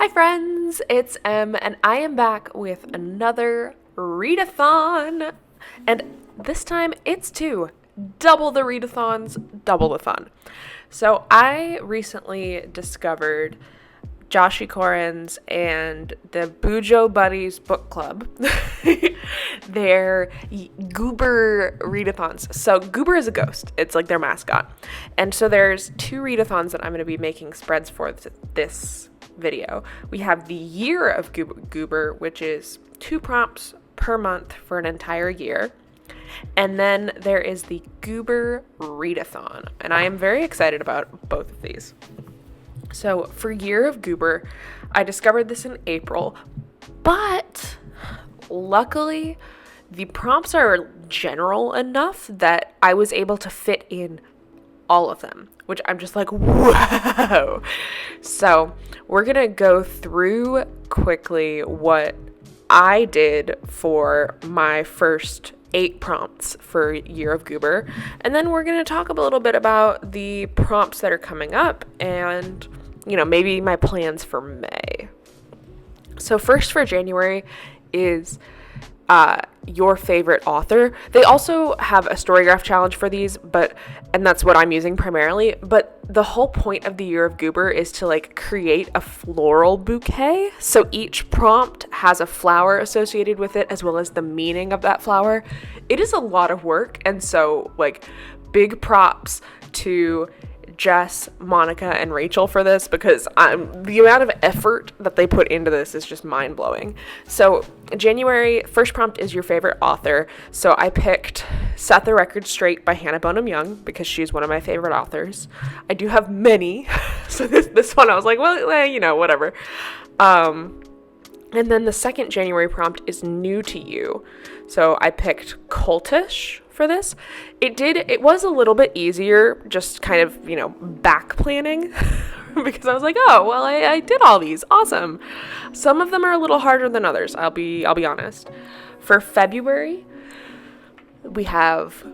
Hi friends, it's Em, and I am back with another readathon. And this time it's two. Double the readathons, double the fun. So I recently discovered Joshi Corin's and the Bujo Buddies book club. Their Goober Readathons. So Goober is a ghost. It's like their mascot. And so there's two readathons that I'm going to be making spreads for this video. We have the Year of Goober, which is 2 prompts per month for an entire year. And then there is the Goober Readathon, and I am very excited about both of these. So for Year of Goober, I discovered this in April, but luckily the prompts are general enough that I was able to fit in all of them, which I'm just like, whoa. So we're gonna go through quickly what I did for my first 8 prompts for Year of Goober, and then we're gonna talk a little bit about the prompts that are coming up and, maybe my plans for May. So first for January is your favorite author. They also have a Storygraph challenge for these, and that's what I'm using primarily, but the whole point of the Year of Goober is to create a floral bouquet. So each prompt has a flower associated with it as well as the meaning of that flower. It is a lot of work, and so big props to Jess, Monica, and Rachel for this, because the amount of effort that they put into this is just mind-blowing. So January, first prompt is your favorite author. So I picked Set the Record Straight by Hannah Bonham Young because she's one of my favorite authors. I do have many, so this one I was like, well, whatever. And then the second January prompt is New to You. So I picked Cultish for this. It was a little bit easier, just kind of, back planning because I was like, oh, well, I did all these. Awesome. Some of them are a little harder than others. I'll be honest. For February, we have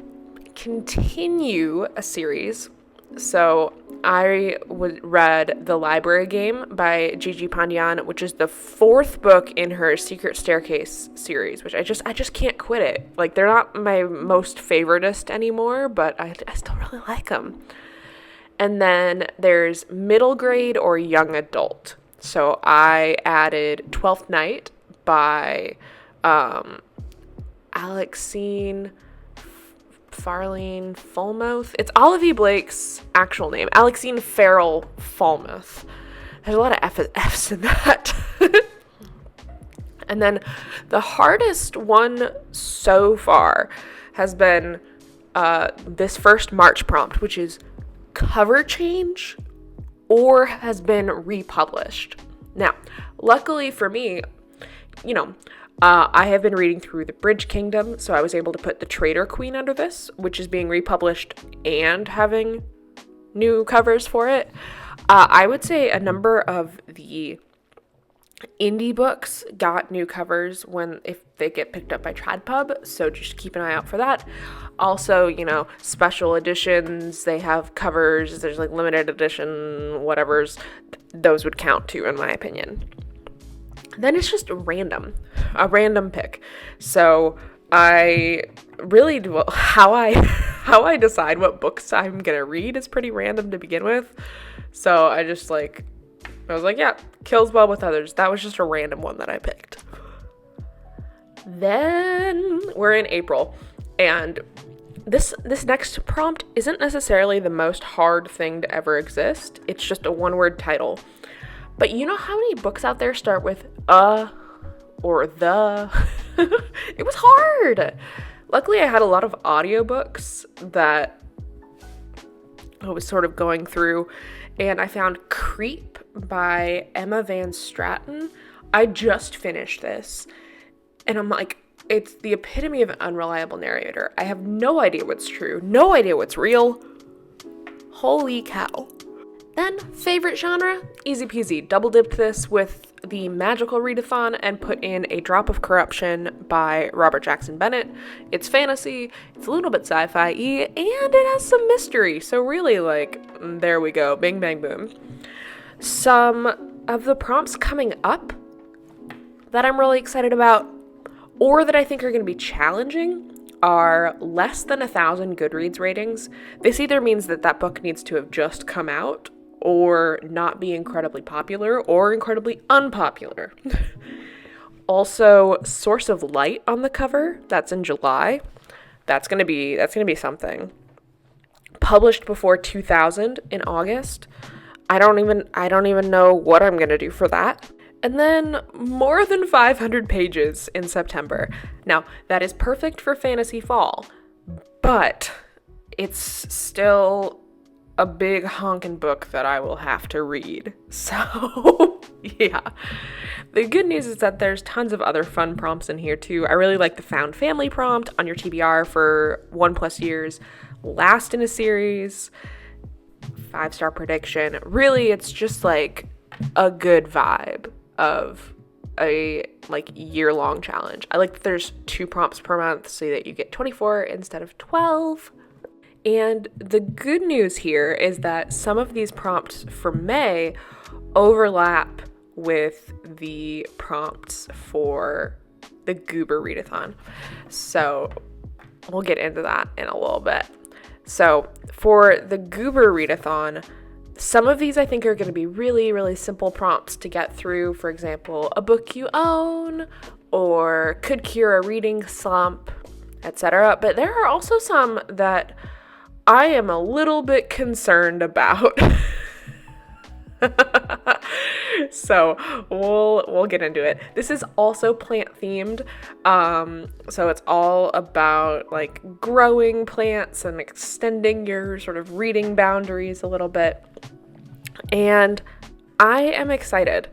Continue a series. So I read The Library Game by Gigi Pandian, which is the 4th book in her Secret Staircase series, which I just can't quit it. They're not my most favoritist anymore, but I still really like them. And then there's middle grade or young adult. So I added 12th Night by Alexine Farlene Falmouth. It's Olivia Blake's actual name, Alexine Farrell Falmouth. There's a lot of F's in that. And then the hardest one so far has been this first March prompt, which is cover change or has been republished. Now, luckily for me, I have been reading through The Bridge Kingdom, so I was able to put The Traitor Queen under this, which is being republished and having new covers for it. I would say a number of the indie books got new covers if they get picked up by TradPub, so just keep an eye out for that. Also, special editions, they have covers, there's limited edition whatevers, those would count too, in my opinion. Then it's just a random pick. So I really do, how I decide what books I'm gonna read is pretty random to begin with. So I was like, yeah, kills well with others. That was just a random one that I picked. Then we're in April, and this next prompt isn't necessarily the most hard thing to ever exist. It's just a 1-word title. But you know how many books out there start with or the? It was hard. Luckily, I had a lot of audiobooks that I was sort of going through, and I found Creep by Emma Van Straten. I just finished this, and I'm like, it's the epitome of an unreliable narrator. I have no idea what's true, no idea what's real. Holy cow. Then, favorite genre, easy peasy. Double dipped this with the Magical Readathon and put in A Drop of Corruption by Robert Jackson Bennett. It's fantasy, it's a little bit sci-fi-y, and it has some mystery. So really, there we go, bing bang boom. Some of the prompts coming up that I'm really excited about, or that I think are going to be challenging, are less than 1,000 Goodreads ratings. This either means that that book needs to have just come out, or not be incredibly popular, or incredibly unpopular. Also, Source of Light on the cover. That's in July. That's gonna be something. Published before 2000 in August. I don't even know what I'm gonna do for that. And then more than 500 pages in September. Now, that is perfect for fantasy fall, but it's still a big honkin' book that I will have to read. So, yeah. The good news is that there's tons of other fun prompts in here too. I really like the found family prompt on your TBR for 1+ years, last in a series, 5-star prediction. Really, it's just like a good vibe of a year-long challenge. I like that there's 2 prompts per month so that you get 24 instead of 12. And the good news here is that some of these prompts for May overlap with the prompts for the Goober Readathon. So we'll get into that in a little bit. So for the Goober Readathon, some of these I think are going to be really, really simple prompts to get through. For example, a book you own, or could cure a reading slump, etc. But there are also some that I am a little bit concerned about. So we'll get into it. This is also plant themed. So it's all about like growing plants and extending your sort of reading boundaries a little bit. And I am excited.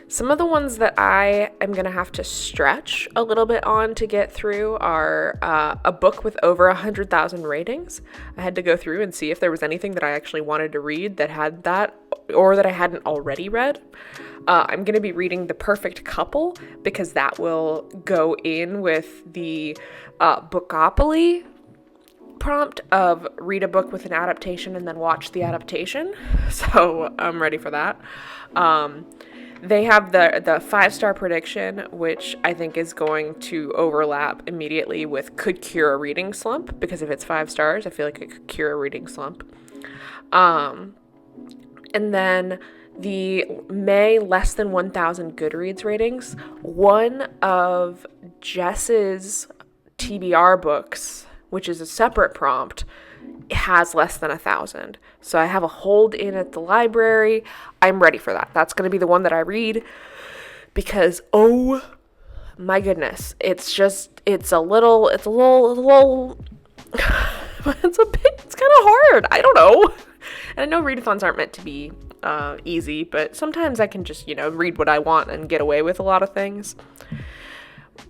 Some of the ones that I am going to have to stretch a little bit on to get through are a book with over 100,000 ratings. I had to go through and see if there was anything that I actually wanted to read that had that, or that I hadn't already read. I'm going to be reading The Perfect Couple because that will go in with the Bookopoly prompt of read a book with an adaptation and then watch the adaptation. So I'm ready for that. They have the 5-star prediction, which I think is going to overlap immediately with could cure a reading slump, because if it's 5 stars, I feel like it could cure a reading slump. And then the May less than 1,000 Goodreads ratings, one of Jess's TBR books, which is a separate prompt, has less than 1,000. So I have a hold in at the library. I'm ready for that. That's going to be the one that I read because, oh my goodness, it's a little, it's kind of hard. I don't know. And I know readathons aren't meant to be easy, but sometimes I can just, read what I want and get away with a lot of things.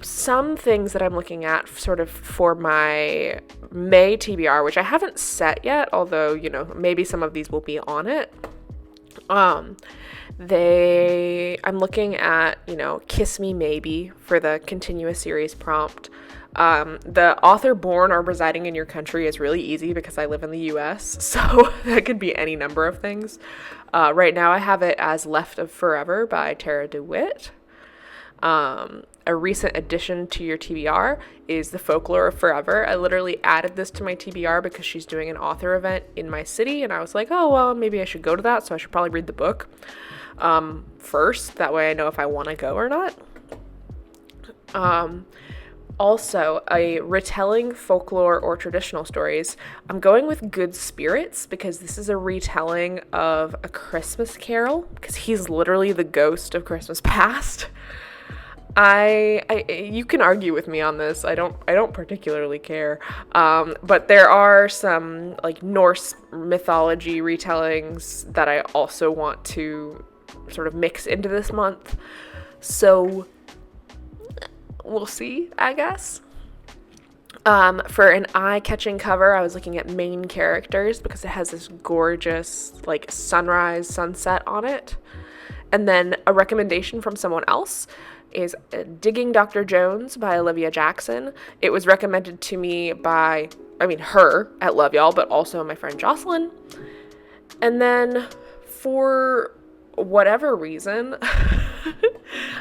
Some things that I'm looking at sort of for my May TBR, which I haven't set yet, although, maybe some of these will be on it. I'm looking at, Kiss Me Maybe for the continuous series prompt. The author born or residing in your country is really easy because I live in the US, so that could be any number of things. Right now I have it as Left of Forever by Tara DeWitt. A recent addition to your TBR is The Folklore of Forever. I literally added this to my TBR because she's doing an author event in my city, and I was like, oh, well, maybe I should go to that, so I should probably read the book first. That way I know if I want to go or not. Also, a retelling folklore or traditional stories. I'm going with Good Spirits because this is a retelling of A Christmas Carol, because he's literally the ghost of Christmas past. You can argue with me on this. I don't particularly care. But there are some like Norse mythology retellings that I also want to sort of mix into this month. So we'll see, I guess. For an eye-catching cover, I was looking at main characters because it has this gorgeous like sunrise sunset on it. And then a recommendation from someone else is Digging Dr. Jones by Olivia Jackson. It was recommended to me by, her at Love Y'all, but also my friend Jocelyn. And then for whatever reason,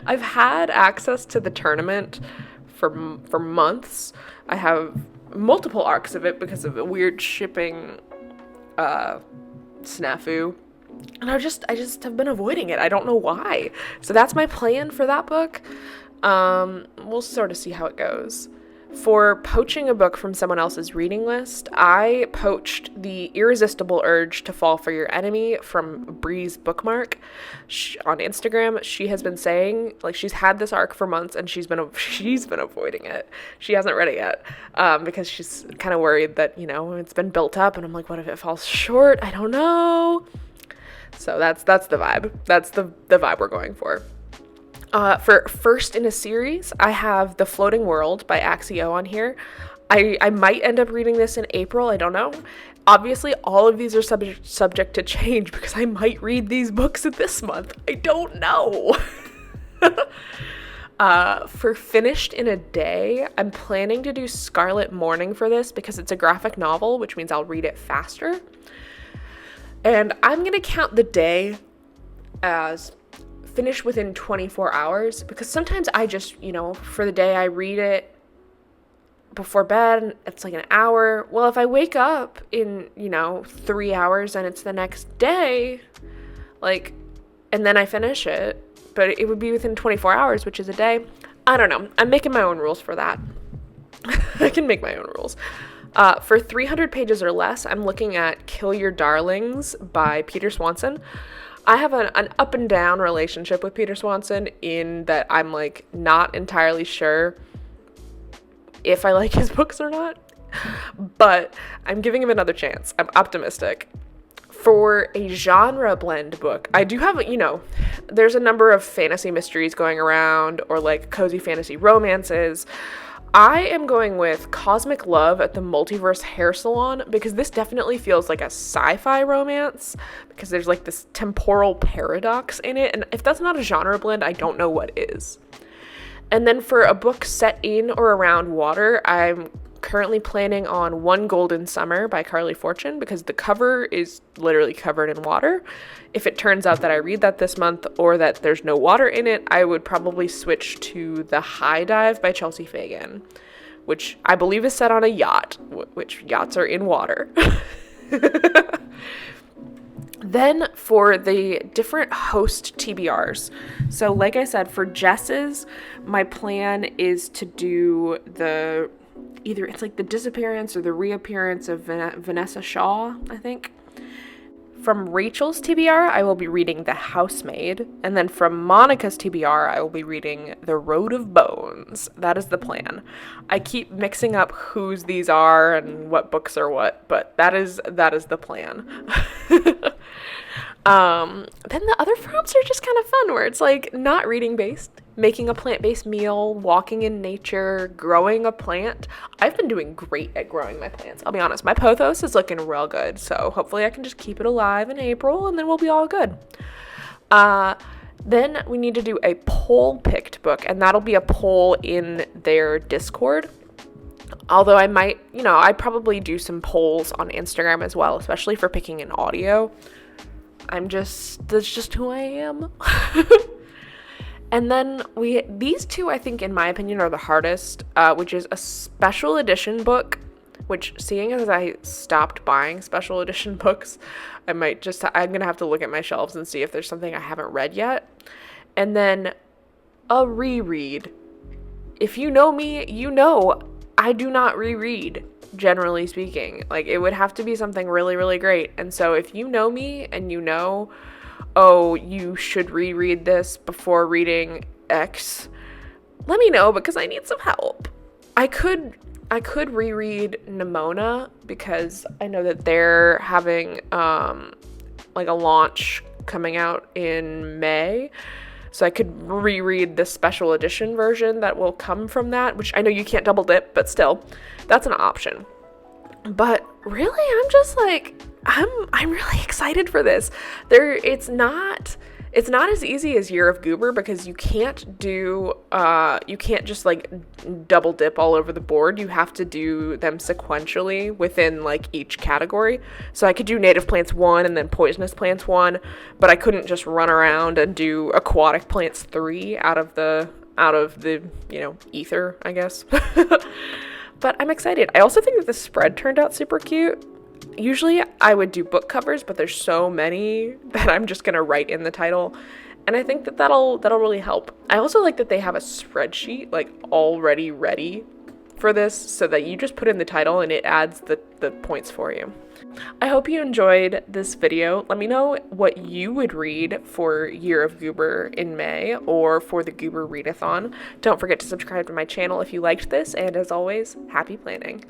I've had access to the tournament for months. I have multiple arcs of it because of a weird shipping snafu. And I just have been avoiding it. I don't know why. So that's my plan for that book. We'll sort of see how it goes. For poaching a book from someone else's reading list, I poached The Irresistible Urge to Fall for Your Enemy from Bree's Bookmark on Instagram. She has been saying, like, she's had this arc for months and she's been avoiding it. She hasn't read it yet because she's kind of worried that, you know, it's been built up, and I'm like, what if it falls short? I don't know. So that's the vibe. That's the vibe we're going for. For first in a series, I have The Floating World by Axio on here. I might end up reading this in April. I don't know. Obviously, all of these are subject to change because I might read these books this month. I don't know. For Finished in a Day, I'm planning to do Scarlet Morning for this because it's a graphic novel, which means I'll read it faster. And I'm going to count the day as finish within 24 hours because sometimes I just, you know, for the day I read it before bed, it's like an hour. Well, if I wake up in, 3 hours and it's the next day, like, and then I finish it, but it would be within 24 hours, which is a day. I don't know. I'm making my own rules for that. I can make my own rules. For 300 pages or less, I'm looking at Kill Your Darlings by Peter Swanson. I have an up and down relationship with Peter Swanson in that I'm, like, not entirely sure if I like his books or not, but I'm giving him another chance. I'm optimistic. For a genre blend book, I do have, there's a number of fantasy mysteries going around or, like, cozy fantasy romances. I am going with Cosmic Love at the Multiverse Hair Salon because this definitely feels like a sci-fi romance because there's, like, this temporal paradox in it, and if that's not a genre blend, I don't know what is. And then for a book set in or around water, I'm currently planning on One Golden Summer by Carly Fortune because the cover is literally covered in water. If it turns out that I read that this month or that there's no water in it, I would probably switch to The High Dive by Chelsea Fagan, which I believe is set on a yacht, which yachts are in water. Then for the different host TBRs. So like I said, for Jess's, my plan is to do either it's like the disappearance or the reappearance of Vanessa Shaw, I think. From Rachel's TBR, I will be reading The Housemaid. And then from Monica's TBR, I will be reading The Road of Bones. That is the plan. I keep mixing up whose these are and what books are what, but that is the plan. Then the other prompts are just kind of fun, where it's like not reading based, making a plant-based meal, walking in nature, growing a plant. I've been doing great at growing my plants. I'll be honest, my pothos is looking real good, so hopefully I can just keep it alive in April and then we'll be all good. Then we need to do a poll-picked book, and that'll be a poll in their Discord. Although I might, I'd probably do some polls on Instagram as well, especially for picking an audio. That's just who I am. And then these two, I think, in my opinion, are the hardest, which is a special edition book, which, seeing as I stopped buying special edition books, I'm going to have to look at my shelves and see if there's something I haven't read yet. And then a reread. If you know me, you know I do not reread, generally speaking. Like, it would have to be something really, really great. And so if you know me and you know, oh, you should reread this before reading X, let me know because I need some help. I could reread Nimona because I know that they're having like a launch coming out in May. So I could reread the special edition version that will come from that, which I know you can't double dip, but still, that's an option. But really, I'm just like, I'm really excited for this. It's not It's not as easy as Year of Goober because you can't just like double dip all over the board. You have to do them sequentially within like each category. So I could do native plants 1 and then poisonous plants 1, but I couldn't just run around and do aquatic plants 3 out of the ether, I guess. But I'm excited. I also think that the spread turned out super cute. Usually I would do book covers, but there's so many that I'm just gonna write in the title, and I think that that'll really help. I also like that they have a spreadsheet like already ready for this, so that you just put in the title and it adds the points for you. I hope you enjoyed this video. Let me know what you would read for Year of Goober in May or for the Goober Readathon. Don't forget to subscribe to my channel if you liked this, and as always, happy planning.